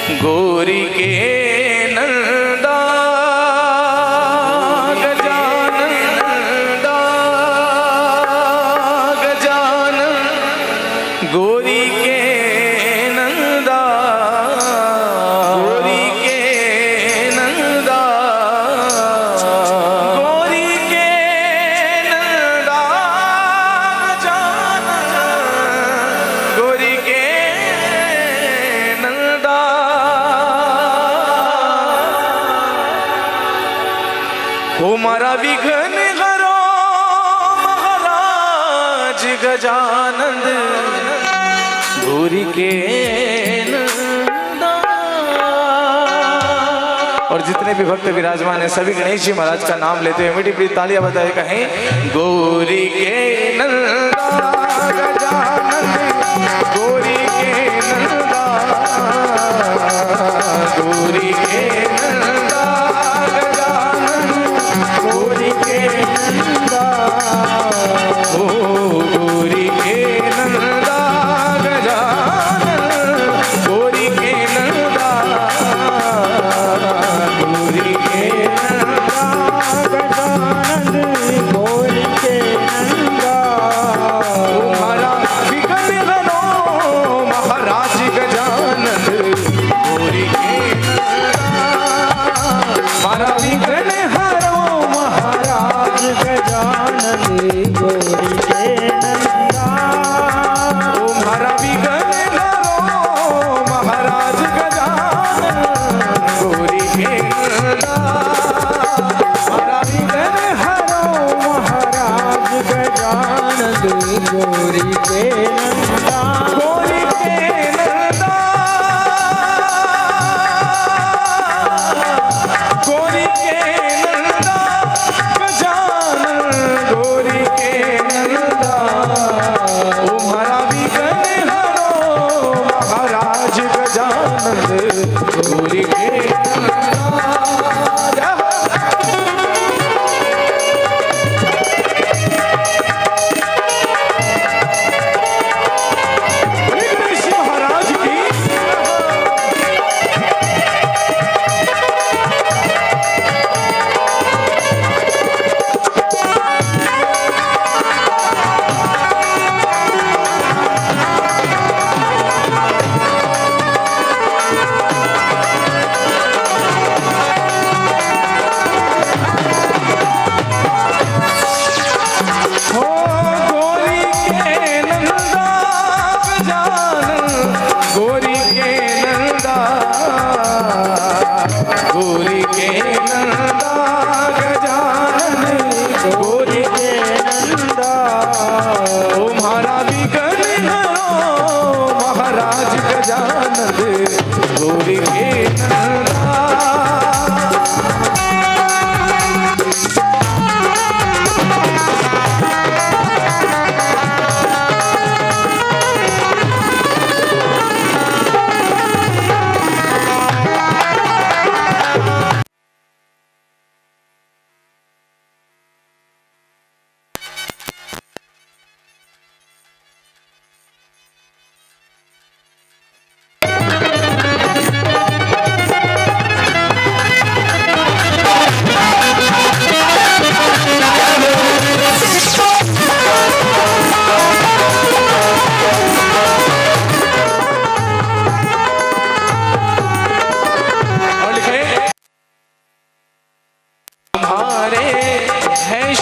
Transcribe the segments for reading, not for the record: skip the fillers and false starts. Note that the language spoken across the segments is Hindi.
गोरी के नंदा गजानंदा गजानन गोरी के नंदा गोरी के नंदा गोरी के नंदा गजानन गोरी के नंदा मारा विघ्न हरो महाराज गजानंद गोरी के नंदा। और जितने भी भक्त विराजमान हैं सभी गणेश जी महाराज का नाम लेते हुए मीठी मीठी तालियां बजाए कहें गोरी के नंदा गजानंद गोरी के नंदा गोरी के नंदा गोरी के नंदा ओ गोरी के नंदा गजानन गोरी के नंदा गोरी के नंदा गजानन गोरी के नंदा तुम्हारा विघ्न हरो महाराज गजानन गोरी के नंदा हमारा विघ्न हरो महाराज गजानन गोरी के नंदा तुम्हारा विघ्न हरो महाराज गजानन गोरी के नंदा हमारा विघ्न हरो महाराज गजानन गोरी के नंदा गोरी के नंदा गोरी के नंदा गजानन गोरी के नंदा तुम्हारा विघ्न हरो महाराज गजानन गोरी के नंदा। गणेश महाराज की गोरी के नंदा गोरी के नंदा गजानन गोरी के नंदा तुम्हारा विघ्न हरो महाराज गजानन गोरी के नंदा।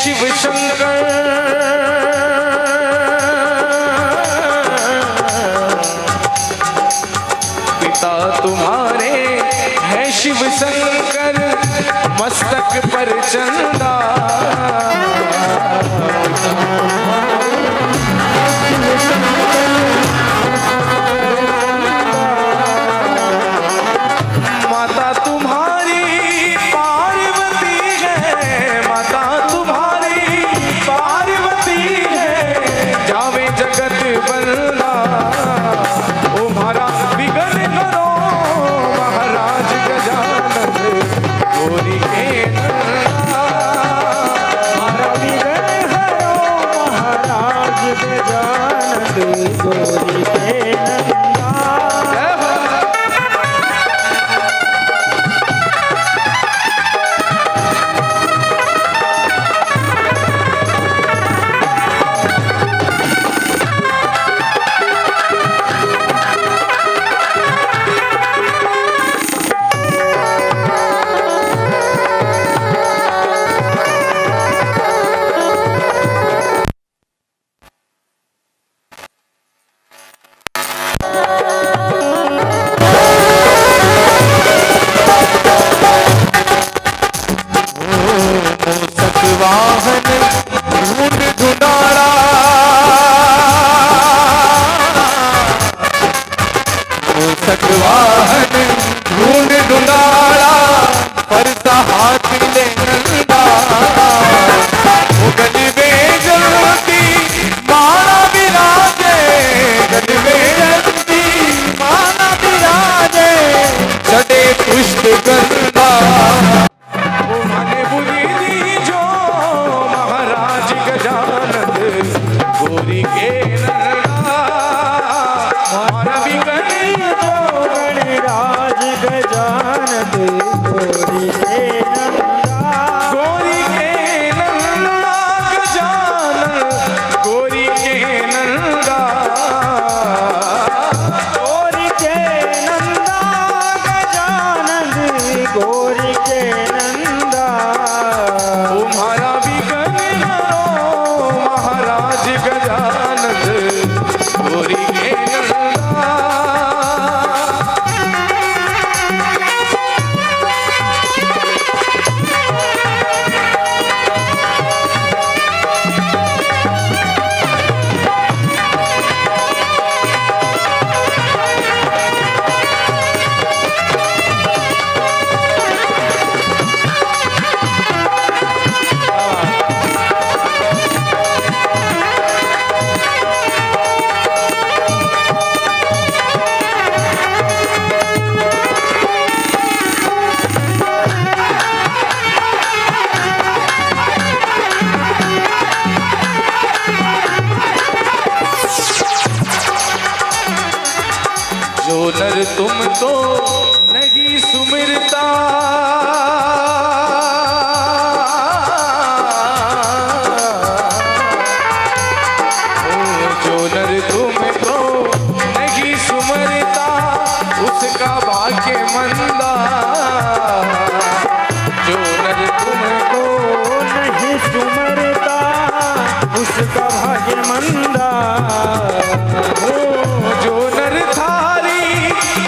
शिव शंकर पिता तुम्हारे हैं शिव शंकर मस्तक पर चंदा माता तुम्हारी पार्वती है माता पार्वती है जावे जगत बल्ला तुम्हारा विघ्न हरो महाराज गजानन गोरी के नंदा हमारा विघ्न हरो महाराज नहीं सुमिरता, जो नर तुमको नहीं सुमरता उसका भाग्य मंदा, जो नर तुमको नहीं सुमरता उसका भाग्य मंदा। जो नर थारी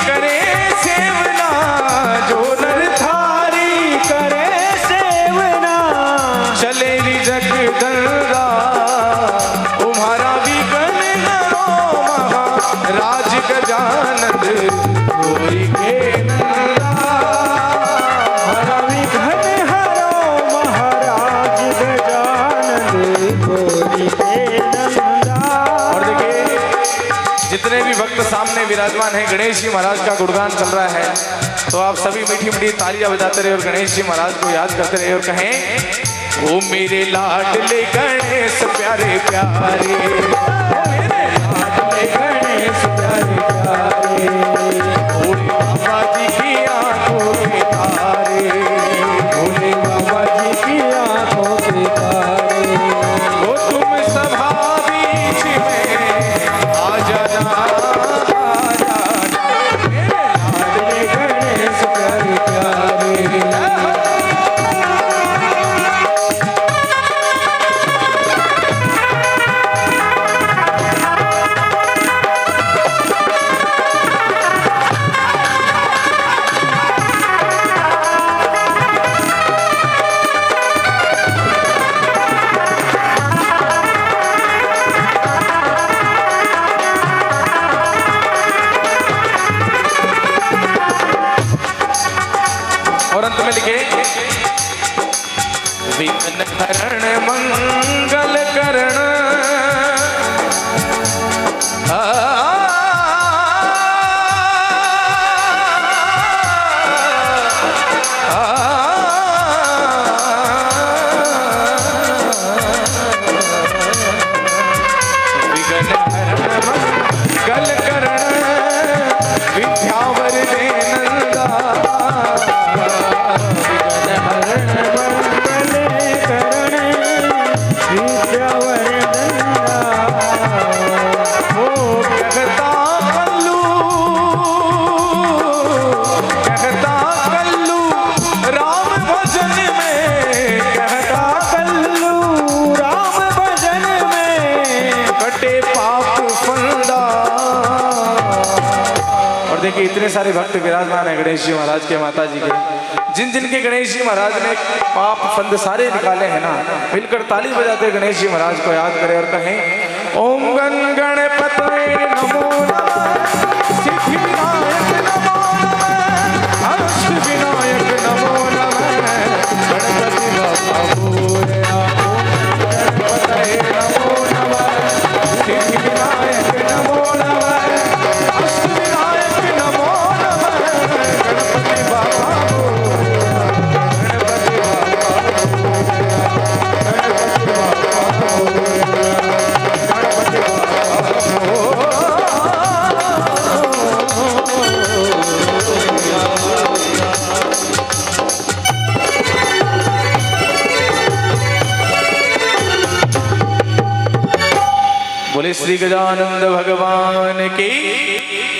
करे सेवना, जो नर थारी करे सेवना, चले रिजक दर्रा तुम्हारा भी गण नरो महाराज गजानंद गोरी के नंदा। हरा विघन हरो महाराज गजानंद गोरी के नंदा। और देखिए जितने भी भक्त सामने विराजमान हैं, गणेश जी महाराज का गुणगान चल रहा है, तो आप सभी मीठी मीठी तालियां बजाते रहे और गणेश जी महाराज को याद करते रहे और कहें ओ मेरे लाडले गणेश प्यारे प्यारे, मेरे लाडले गणेश प्यारे प्यारे, भोले बाबा जी की आंखों के तारे, भोले बाबा जी की आंखों के तारे। वो तुम सभा बीच में आ जाना, आ जाना मेरे लाडले गणेश प्यारे प्यारे। और अंत में लिखे विघ्न हरण मंगल करण, विघ्न हरण मंगल करण, विद्यावर दे नंदा, हरण मंगल करण विद्यावर नंदा। ओ कहता कल्लू राम भजन में, कहता कल्लू राम भजन में, कटे पाप फंदा। और देखिए इतने सारे भक्त विराजमान है गणेश जी महाराज के, माता जी के, जिन जिन के गणेश जी महाराज ने पाप फंद सारे निकाले हैं ना, मिलकर ताली बजाते गणेश जी महाराज को याद करें और कहें ओम गण गणपतये नमो नमः, सिद्धि विनायक नमो नमः, अष्ट विनायक नमो नमः, गणपति बाबा मोरया। ओम गणपतये नमो नमः, सिद्धि विनायक नमो नमः, अष्ट विनायक नमो नमः, गणपति बाबा बोले श्री गजानंद भगवान की।